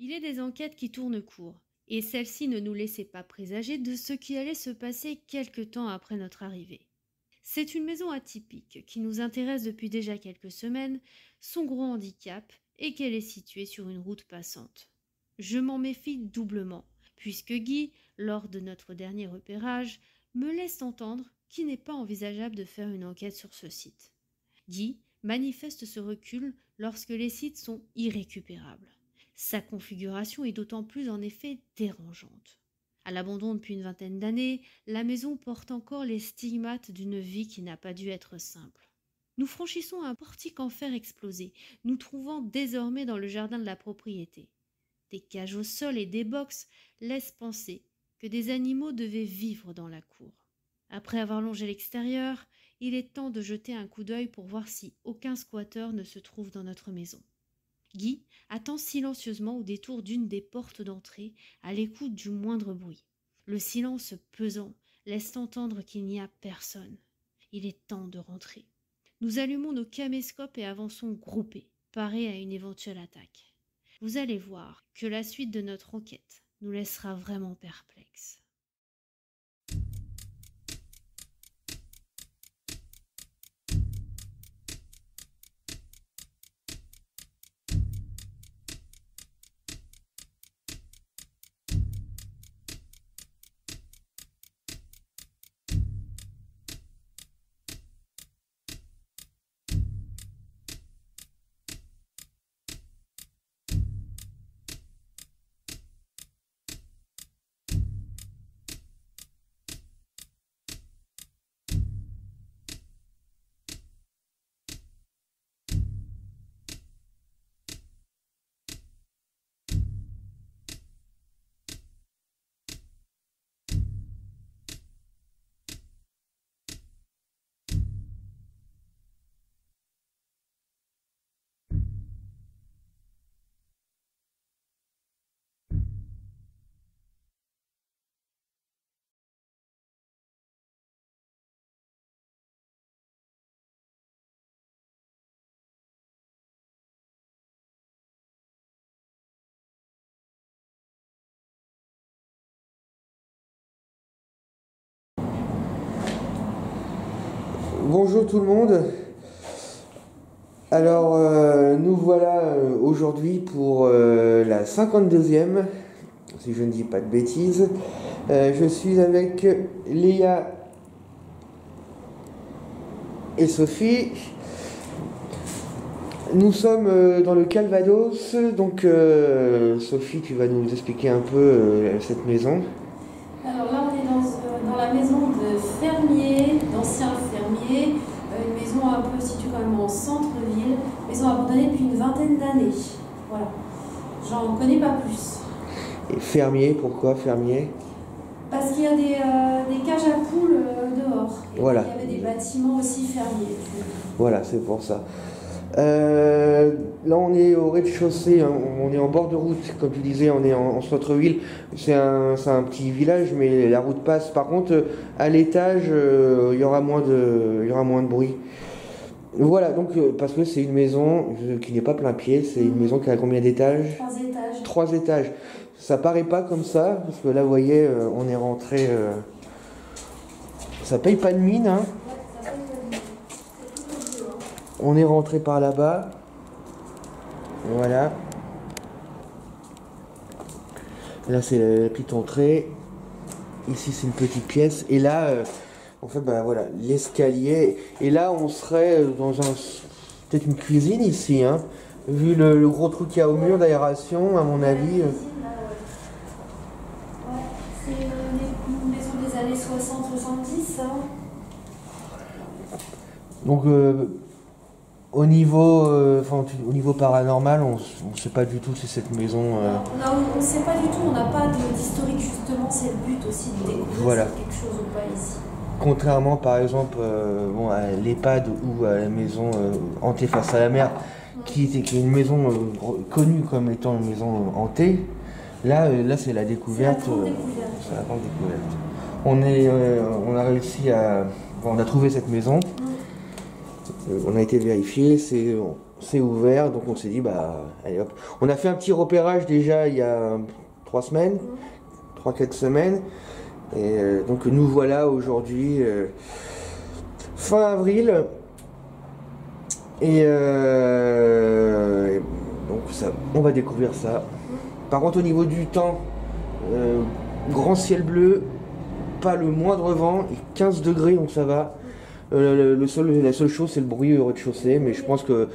Il est des enquêtes qui tournent court, et celles-ci ne nous laissaient pas présager de ce qui allait se passer quelque temps après notre arrivée. C'est une maison atypique qui nous intéresse depuis déjà quelques semaines, son gros handicap est qu'elle est située sur une route passante. Je m'en méfie doublement, puisque Guy, lors de notre dernier repérage, me laisse entendre qu'il n'est pas envisageable de faire une enquête sur ce site. Guy manifeste ce recul lorsque les sites sont irrécupérables. Sa configuration est d'autant plus en effet dérangeante. À l'abandon depuis une vingtaine d'années, la maison porte encore les stigmates d'une vie qui n'a pas dû être simple. Nous franchissons un portique en fer explosé, nous trouvant désormais dans le jardin de la propriété. Des cages au sol et des boxes laissent penser que des animaux devaient vivre dans la cour. Après avoir longé l'extérieur, il est temps de jeter un coup d'œil pour voir si aucun squatteur ne se trouve dans notre maison. Guy attend silencieusement au détour d'une des portes d'entrée, à l'écoute du moindre bruit. Le silence pesant laisse entendre qu'il n'y a personne. Il est temps de rentrer. Nous allumons nos caméscopes et avançons groupés, parés à une éventuelle attaque. Vous allez voir que la suite de notre enquête nous laissera vraiment perplexes. Bonjour tout le monde. Alors nous voilà aujourd'hui pour la 52e, si je ne dis pas de bêtises. Je suis avec Léa et Sophie. Nous sommes dans le Calvados, donc Sophie, tu vas nous expliquer un peu cette maison. Alors là, on est dans la maison de fermiers, d'anciens fermiers, une maison un peu située quand même en centre-ville, maison abandonnée depuis une vingtaine d'années. Voilà, j'en connais pas plus. Et fermier, pourquoi fermier? Parce qu'il y a des cages à poules dehors. Et voilà. Il y avait des bâtiments aussi fermiers. Voilà, c'est pour ça. Là on est au rez-de-chaussée, hein, on est en bord de route, comme tu disais, on est en centre-ville, c'est un petit village mais la route passe. Par contre à l'étage il y aura moins de bruit. Voilà, donc parce que c'est une maison qui n'est pas plein pied, c'est une maison qui a combien d'étages? 3 étages. 3 étages. Ça paraît pas comme ça, parce que là vous voyez on est rentré, ça paye pas de mine, hein. On est rentré par là-bas. Voilà. Là, c'est la petite entrée. Ici, c'est une petite pièce. Et là, en fait, bah voilà, l'escalier. Et là, on serait dans peut-être une cuisine ici, hein. Vu le gros trou qu'il y a au mur d'aération, à mon avis. C'est une maison des années 60-70, hein. Donc, au niveau paranormal, on ne sait pas du tout si cette maison... On ne sait pas du tout, on n'a pas d'historique justement, c'est le but aussi de découvrir si quelque chose ou pas ici. Contrairement par exemple à l'EHPAD ou à la maison hantée face à la mer, qui est une maison connue comme étant une maison hantée, là c'est la découverte. C'est la grande découverte. On a réussi à... on a trouvé cette maison. On a été vérifié, c'est ouvert, donc on s'est dit, bah, allez hop. On a fait un petit repérage déjà il y a 3 semaines, 3-4 semaines. Et donc nous voilà aujourd'hui, fin avril. Et donc on va découvrir ça. Par contre, au niveau du temps, grand ciel bleu, pas le moindre vent, et 15 degrés, donc ça va. La seule chose, c'est le bruit au rez-de-chaussée, mais je pense que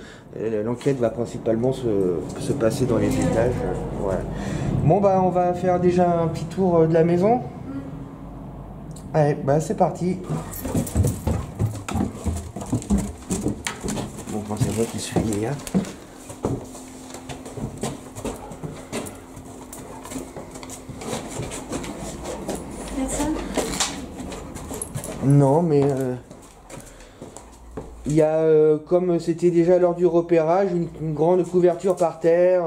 l'enquête va principalement se passer dans les étages. Voilà. Bon, bah, on va faire déjà un petit tour de la maison. Allez, bah, c'est parti. Bon, enfin, c'est moi qui suis Léa. Personne? Non, mais il y a, comme c'était déjà lors du repérage, une grande couverture par terre.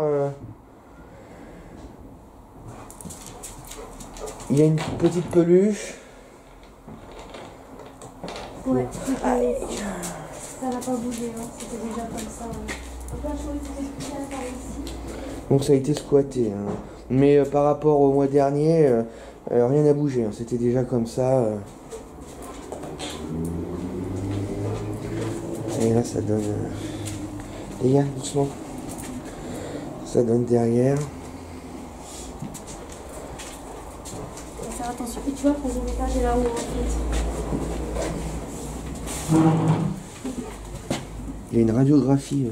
Il y a une petite peluche. Ouais, ça n'a pas bougé, hein. C'était déjà comme ça. Donc là, je trouvais que c'était spécial par ici. Donc ça a été squatté. Hein. Mais par rapport au mois dernier, rien n'a bougé. Hein. C'était déjà comme ça. Et là, ça donne... Les gars, doucement. Ça donne derrière. Faut faire attention. Et tu vois, le troisième étage est là-haut, en fait. Il y a une radiographie.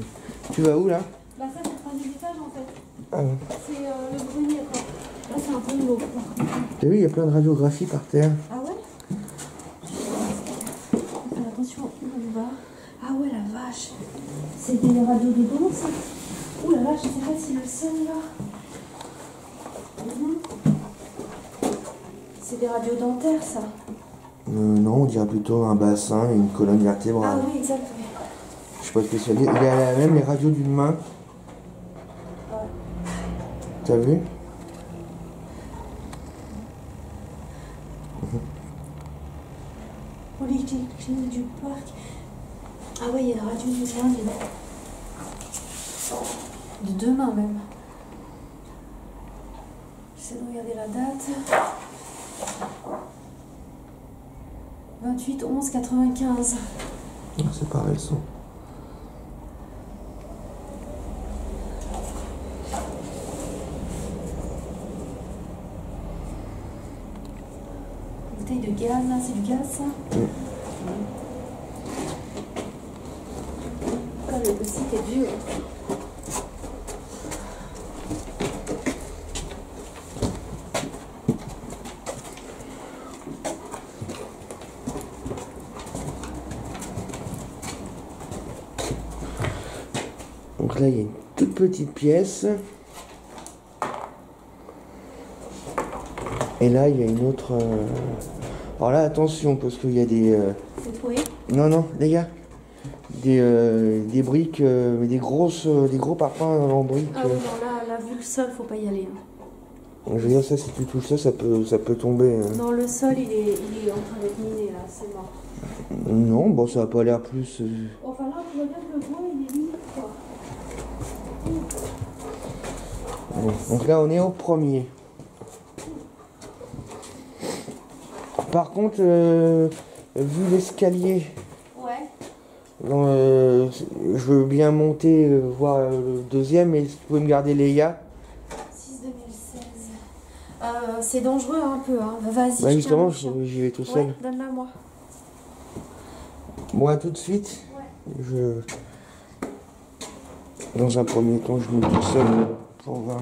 Tu vas où là? Bah ça, c'est le troisième étage, en fait. Ah ouais. C'est le grenier, quoi. Là, c'est un peu de l'eau, quoi. T'as vu, il y a plein de radiographies par terre. Ah ouais? Faut faire attention où on va. Ah ouais, la vache. C'est des radios de dents, ça. Ouh là là, je sais pas si le sol, là... C'est des radios dentaires, ça. Non, on dirait plutôt un bassin et une colonne Ah vertébrale. oui, exact. Oui. Je suis pas spécialiste. Il y a même les radios d'une main. Ouais. T'as vu? Polyclinique du parc. Ah ouais, il y a une radio du lundi. De demain même. J'essaie de regarder la date. 28/11/95. Ah, c'est pas récent. Bouteille de gaz, là, c'est du gaz, ça? Ah, le site est vieux. Donc là, il y a une toute petite pièce. Et là, il y a une autre... Alors là, attention, parce qu'il y a des... C'est trouvé? Non, les gars. Des briques, mais des gros parpaings en briques. Ah oui, non, là, vu le sol, faut pas y aller. Hein. Je veux dire, ça, si tu touches ça, ça peut tomber. Hein. Non, le sol, il est en train d'être miné, là, c'est mort. Non, bon, ça a pas l'air plus... Enfin là, on voit bien que le bois, il est miné, quoi. Bon, donc là, on est au premier. Par contre, vu l'escalier, Ouais. je veux bien monter, voir le deuxième, mais si tu pouvez me garder Léa. 6/2016. C'est dangereux un peu, hein. Vas-y. Bah je justement, tiens le chien. j'y vais tout seul. Ouais, donne-la moi. Moi, tout de suite, Ouais. dans un premier temps, je me mets tout seul pour voir.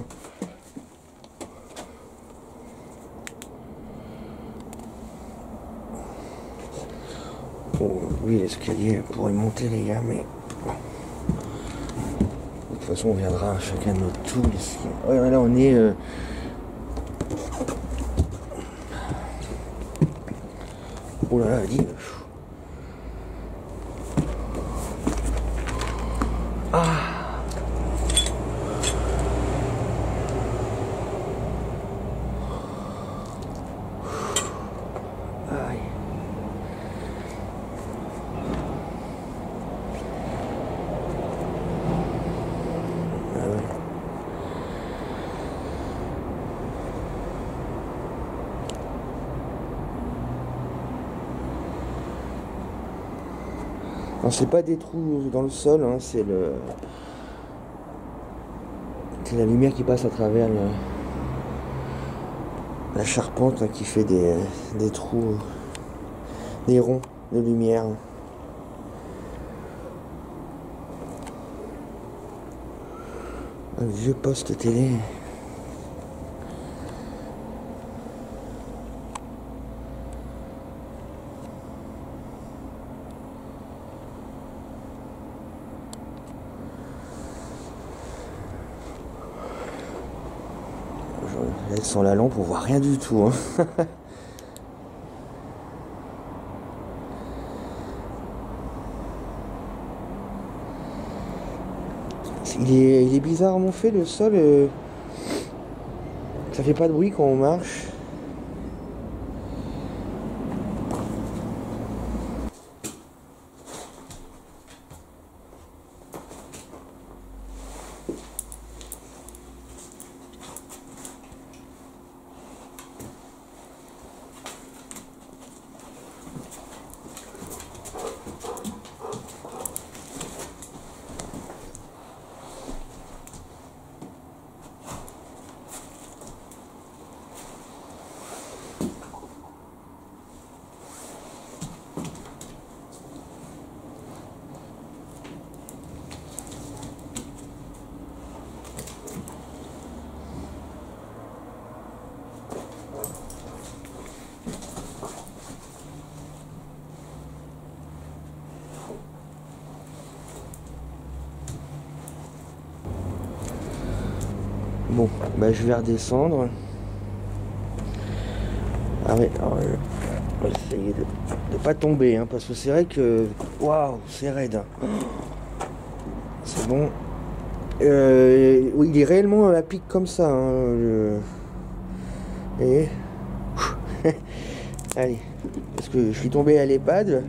Bon, oui, l'escalier pour y monter, les gars, mais... De toute façon, on viendra à chacun de notre tour ici. Ouais, là, on est... Oh là là, dis... Ah! Aïe. Alors c'est pas des trous dans le sol, hein, c'est la lumière qui passe à travers la charpente hein, qui fait des trous, des ronds de lumière. Un vieux poste télé. Elles sont la lampe, on voit rien du tout. Hein. Il est bizarrement fait le sol. Ça fait pas de bruit quand on marche. Bon, bah je vais redescendre. Ah ouais, alors, on va essayer de pas tomber, hein, parce que c'est vrai que... Waouh, c'est raide. C'est bon. Oui, il est réellement à pic comme ça. Hein, Et... Allez, parce que je suis tombé à l'EHPAD.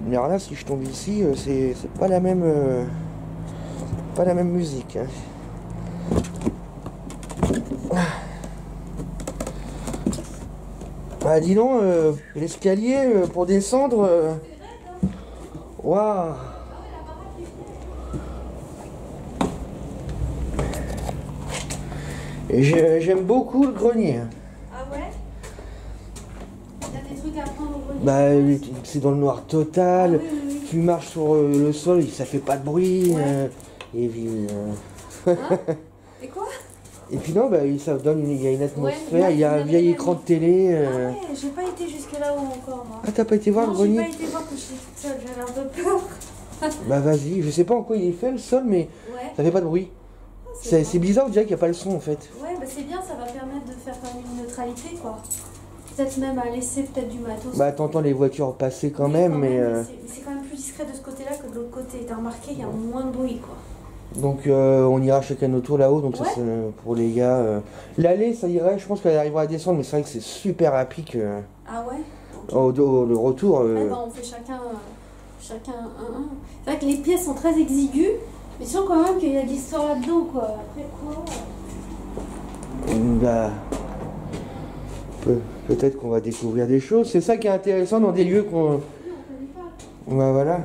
Mais alors là, si je tombe ici, c'est pas la même... pas la même musique. Hein. Ah dis donc, l'escalier pour descendre... Waouh. Et j'aime beaucoup le grenier. Ah ouais? Il y a des trucs à prendre au grenier? Bah c'est dans le noir total. Ah, oui, oui. Tu marches sur le sol, ça fait pas de bruit. Ouais. Et puis... Hein? Et quoi? Et puis non, bah, ça donne il y a une atmosphère, Ouais, il y a un vieil écran de télé. Ah ouais, j'ai pas été jusque là-haut encore moi. Ah, t'as pas été voir Non, le j'ai grenier? pas été voir que j'étais toute seule, j'avais un peu peur. Bah vas-y, je sais pas en quoi il est fait le sol, mais Ouais. ça fait pas de bruit. Ah, C'est bizarre, on dirait qu'il n'y a pas le son en fait. Ouais, bah c'est bien, ça va permettre de faire quand même une neutralité quoi. Peut-être même à laisser peut-être du matos. Bah t'entends les voitures passer quand Oui, même, mais... c'est quand même plus discret de ce côté-là que de l'autre côté. T'as remarqué, il y a moins de bruit quoi. Donc on ira chacun notre tour là-haut, donc ça Ouais. c'est pour les gars. L'allée ça irait, je pense qu'elle arrivera à descendre, mais c'est vrai que c'est super à pic. Ah ouais? Le retour... Ah bah on fait chacun un. C'est vrai que les pièces sont très exiguës, mais sûr quand même qu'il y a de l'histoire là-dedans quoi. Après quoi? Bah... Peut-être qu'on va découvrir des choses. C'est ça qui est intéressant dans des lieux qu'on... Oui, on connaît pas. Bah voilà.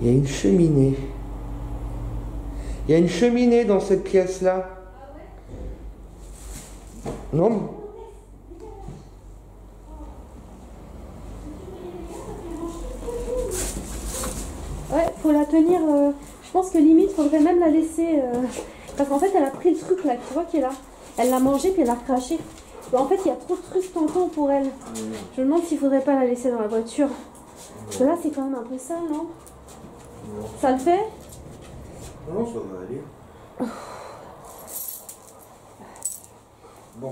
Il y a une cheminée. Il y a une cheminée dans cette pièce-là. Non? Ouais, faut la tenir. Je pense que limite, faudrait même la laisser. Parce qu'en fait, elle a pris le truc là, tu vois, qui est là. Elle l'a mangé puis elle l'a recraché. Mais en fait, il y a trop de trucs tentants pour elle. Je me demande s'il faudrait pas la laisser dans la voiture. Parce que là, c'est quand même un peu sale, non? Ça le fait? Non, ça va aller. Bon.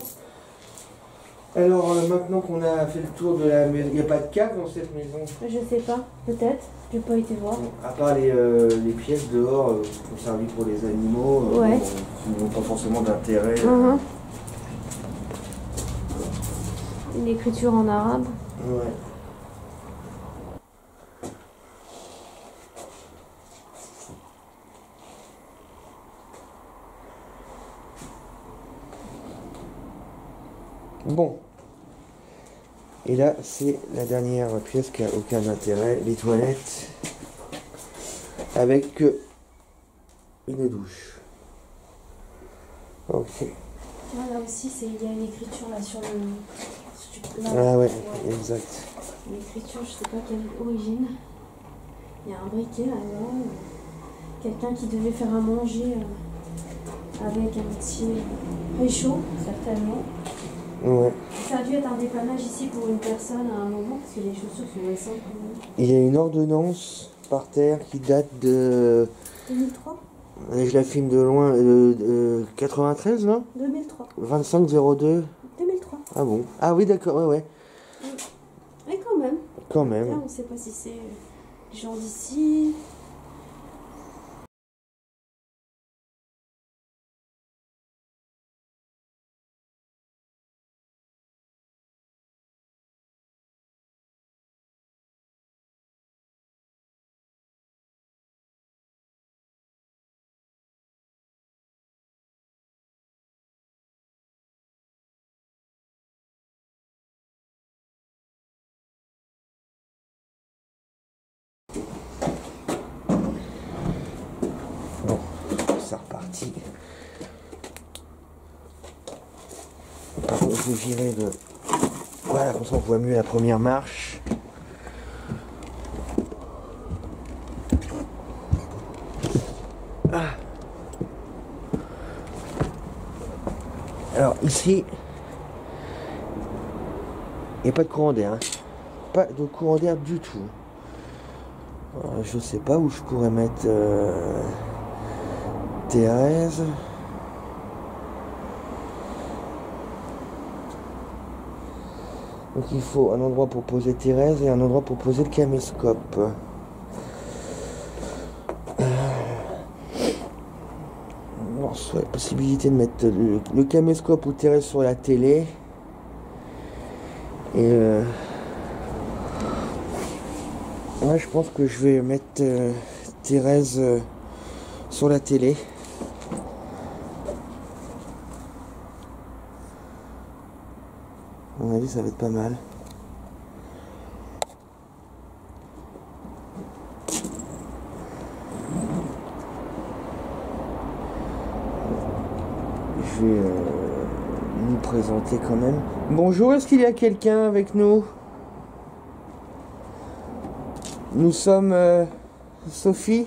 Alors, maintenant qu'on a fait le tour de la maison, il n'y a pas de cave dans cette maison? Je sais pas, peut-être. J'ai pas été voir. Bon, à part les pièces dehors qui ont servi pour les animaux, Ouais. qui n'ont pas forcément d'intérêt. Une écriture en arabe. Ouais. Bon. Et là, c'est la dernière pièce qui a aucun intérêt, les toilettes, avec une douche. Ok. Là aussi, il y a une écriture là sur le. Là, Ah ouais, exact. Une écriture, je sais pas quelle origine. Il y a un briquet là-bas. Quelqu'un qui devait faire à manger avec un petit réchaud, certainement. Ouais. Ça a dû être un dépannage ici pour une personne à un moment, parce que les chaussures sont récentes quand même. Il y a une ordonnance par terre qui date de... 2003 Je la filme de loin, 93, non? 2003. 2502. 2003. Ah bon? Ah oui, d'accord, ouais. Et quand même. Quand même. Là, on ne sait pas si c'est les gens d'ici. Bon, c'est reparti. Par contre, je vais virer de... Voilà, comme ça on voit mieux la première marche. Ah. Alors ici, il n'y a pas de courant d'air. Hein. Pas de courant d'air du tout. Alors, je sais pas où je pourrais mettre Thérèse. Donc il faut un endroit pour poser Thérèse et un endroit pour poser le caméscope. Alors, soit la possibilité de mettre le caméscope ou Thérèse sur la télé. Et moi je pense que je vais mettre Thérèse sur la télé. À mon avis ça va être pas mal. Je vais nous présenter quand même. Bonjour, est-ce qu'il y a quelqu'un avec nous? Nous sommes Sophie,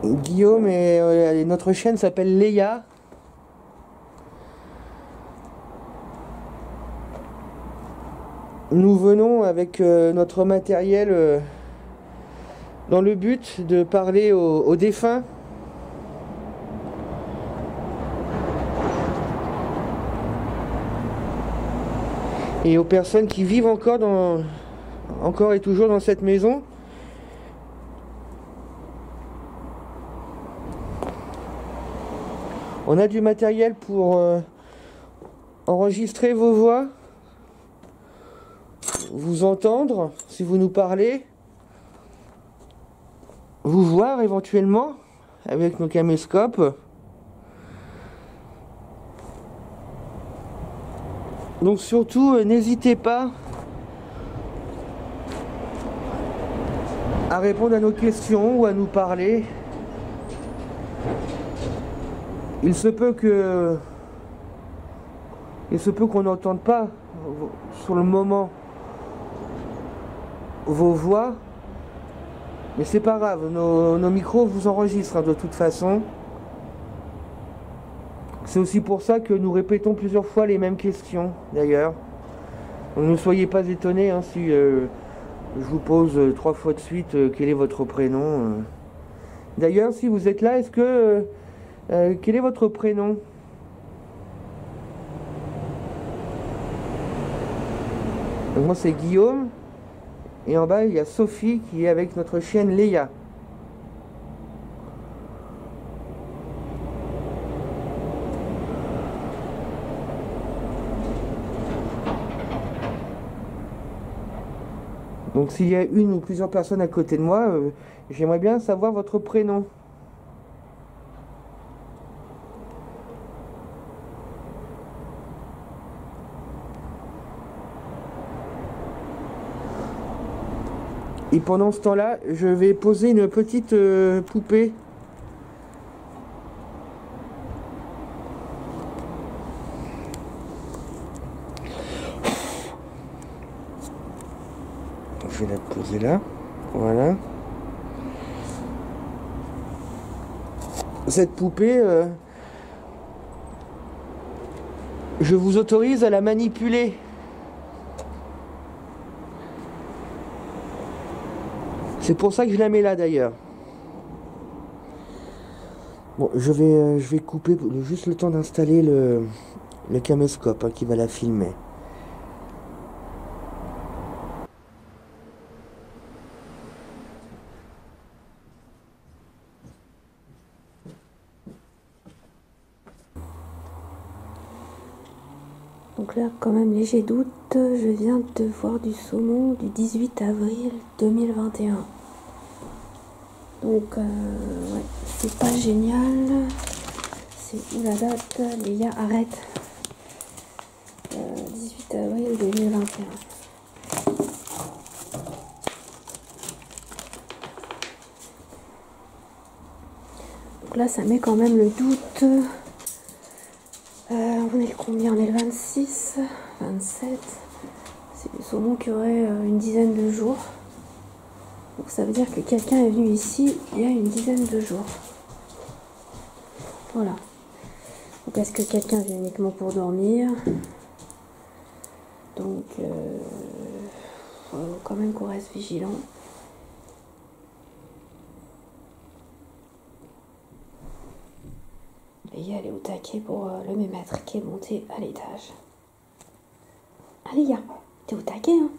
Guillaume et notre chaîne s'appelle Léa. Nous venons avec notre matériel dans le but de parler aux défunts. Et aux personnes qui vivent encore et toujours dans cette maison. On a du matériel pour enregistrer vos voix, vous entendre si vous nous parlez, vous voir éventuellement avec nos caméscopes. Donc surtout, n'hésitez pas à répondre à nos questions ou à nous parler. Il se peut qu'on n'entende pas sur le moment vos voix, mais c'est pas grave, nos micros vous enregistrent hein, de toute façon. C'est aussi pour ça que nous répétons plusieurs fois les mêmes questions, d'ailleurs. Donc, ne soyez pas étonnés hein, si je vous pose 3 fois de suite quel est votre prénom. D'ailleurs, si vous êtes là, est-ce que... quel est votre prénom? Donc, moi, c'est Guillaume. Et en bas, il y a Sophie qui est avec notre chienne Léa. Donc s'il y a une ou plusieurs personnes à côté de moi, j'aimerais bien savoir votre prénom. Et pendant ce temps-là, je vais poser une petite poupée. Je vais la poser là. Voilà. Cette poupée, je vous autorise à la manipuler. C'est pour ça que je la mets là d'ailleurs. Bon, je vais couper juste le temps d'installer le caméscope, hein, qui va la filmer. Donc là, quand même, léger doute, je viens de voir du saumon du 18 avril 2021. Donc, ouais, c'est pas génial. C'est où la date? Léa, arrête. 18 avril 2021. Donc là, ça met quand même le doute. On est le combien? On est le 26, 27. C'est du saumon qui aurait une dizaine de jours. Donc ça veut dire que quelqu'un est venu ici il y a une dizaine de jours. Voilà. Donc est-ce que quelqu'un vient uniquement pour dormir? Donc faut quand même qu'on reste vigilant. Léa, elle est au taquet pour le mémètre qui est monté à l'étage. Allez, Léa, t'es au taquet, hein?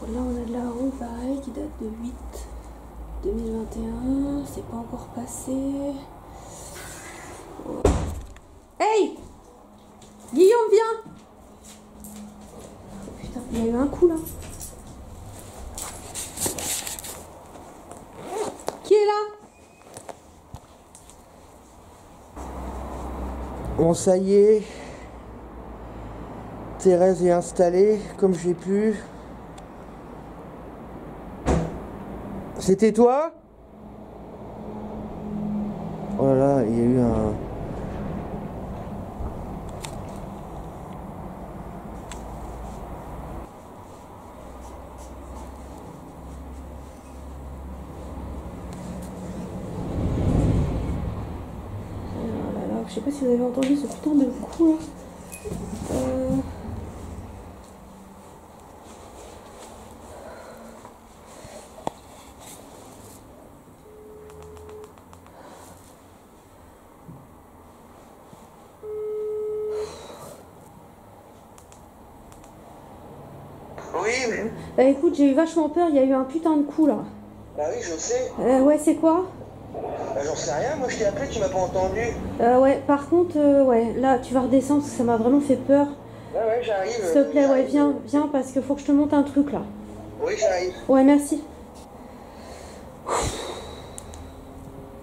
Là, on a de la roue, pareil, qui date de 8 2021. C'est pas encore passé. Oh. Hey, Guillaume, viens. Oh, putain, il y a eu un coup là. Qui est là? Bon, ça y est. Thérèse est installée comme j'ai pu. C'était toi? Oh là là, il y a eu un... Oh là là, je sais pas si vous avez entendu ce putain de coup là. Oui, mais... Bah écoute, j'ai eu vachement peur, il y a eu un putain de coup là. Bah oui, je sais. Ouais, c'est quoi? Bah j'en sais rien, moi je t'ai appelé, tu m'as pas entendu. Ouais, par contre, ouais, là tu vas redescendre parce que ça m'a vraiment fait peur. Ouais, j'arrive. S'il te plaît, ouais, viens parce qu'il faut que je te monte un truc là. Oui, j'arrive. Ouais, merci.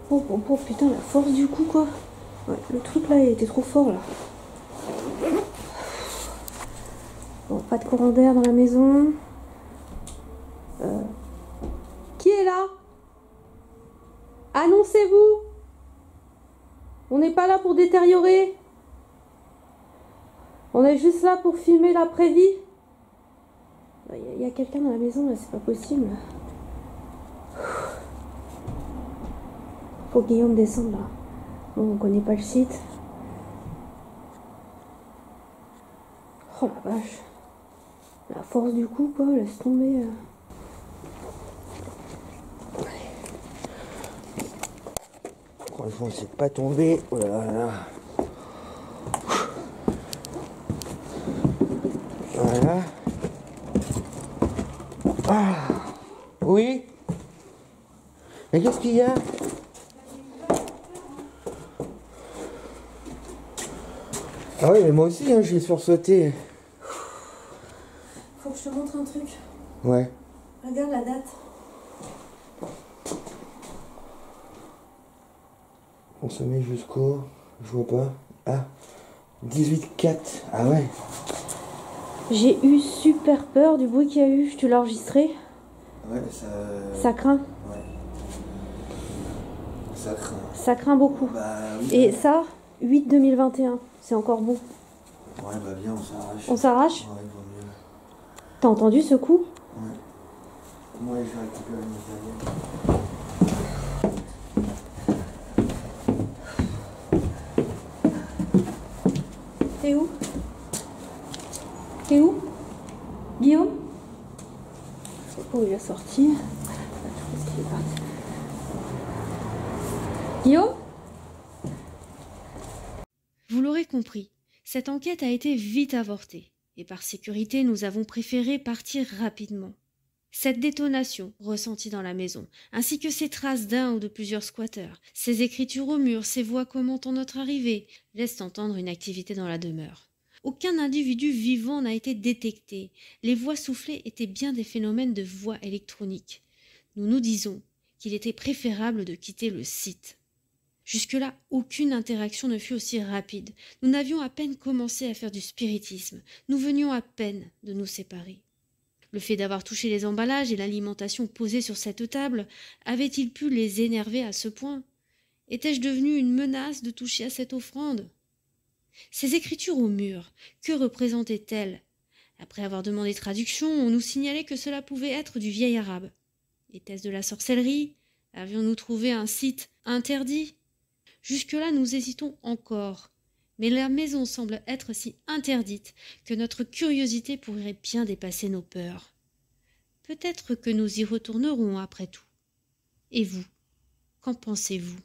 Oh, putain, la force du coup quoi. Ouais, le truc là, il était trop fort là. Bon, pas de courant d'air dans la maison. Qui est là? Annoncez-vous. On n'est pas là pour détériorer. On est juste là pour filmer l'après-vie. Il y a quelqu'un dans la maison là, c'est pas possible. Faut que Guillaume descende là. Bon, on connaît pas le site. Oh la vache. La force du coup quoi, laisse tomber. Heureusement, c'est pas tombé. Oh là là. Voilà. Ah. Oui. Mais qu'est-ce qu'il y a? Ah oui, mais moi aussi, hein, j'ai sursauté. Faut que je te montre un truc. Ouais. Regarde la date. Consommé jusqu'au... Je vois pas. Ah. 18-4. Ah ouais. J'ai eu super peur du bruit qu'il y a eu. Tu l'as enregistré? Ouais, Ça craint. Ouais. Ça craint. Ça craint beaucoup. Bah oui. Et ça, 8-2021. C'est encore bon. Ouais, bah viens, on s'arrache. On s'arrache? Ouais, vaut mieux. T'as entendu ce coup? Ouais. Moi, je vais récupérer mes avions. T'es où? T'es où? Guillaume? Je sais pas où il est sorti. Je pense qu'il est parti. Guillaume? Vous l'aurez compris, cette enquête a été vite avortée, et par sécurité, nous avons préféré partir rapidement. Cette détonation ressentie dans la maison, ainsi que ces traces d'un ou de plusieurs squatteurs, ces écritures au mur, ces voix commentant notre arrivée, laissent entendre une activité dans la demeure. Aucun individu vivant n'a été détecté. Les voix soufflées étaient bien des phénomènes de voix électroniques. Nous nous disons qu'il était préférable de quitter le site. Jusque-là, aucune interaction ne fut aussi rapide. Nous n'avions à peine commencé à faire du spiritisme. Nous venions à peine de nous séparer. Le fait d'avoir touché les emballages et l'alimentation posée sur cette table avait-il pu les énerver à ce point? Étais-je devenue une menace de toucher à cette offrande? Ces écritures au mur, que représentaient-elles? Après avoir demandé traduction, on nous signalait que cela pouvait être du vieil arabe. Était-ce de la sorcellerie? Avions-nous trouvé un site interdit? Jusque-là, nous hésitons encore. Mais la maison semble être si interdite que notre curiosité pourrait bien dépasser nos peurs. Peut-être que nous y retournerons après tout. Et vous, qu'en pensez-vous?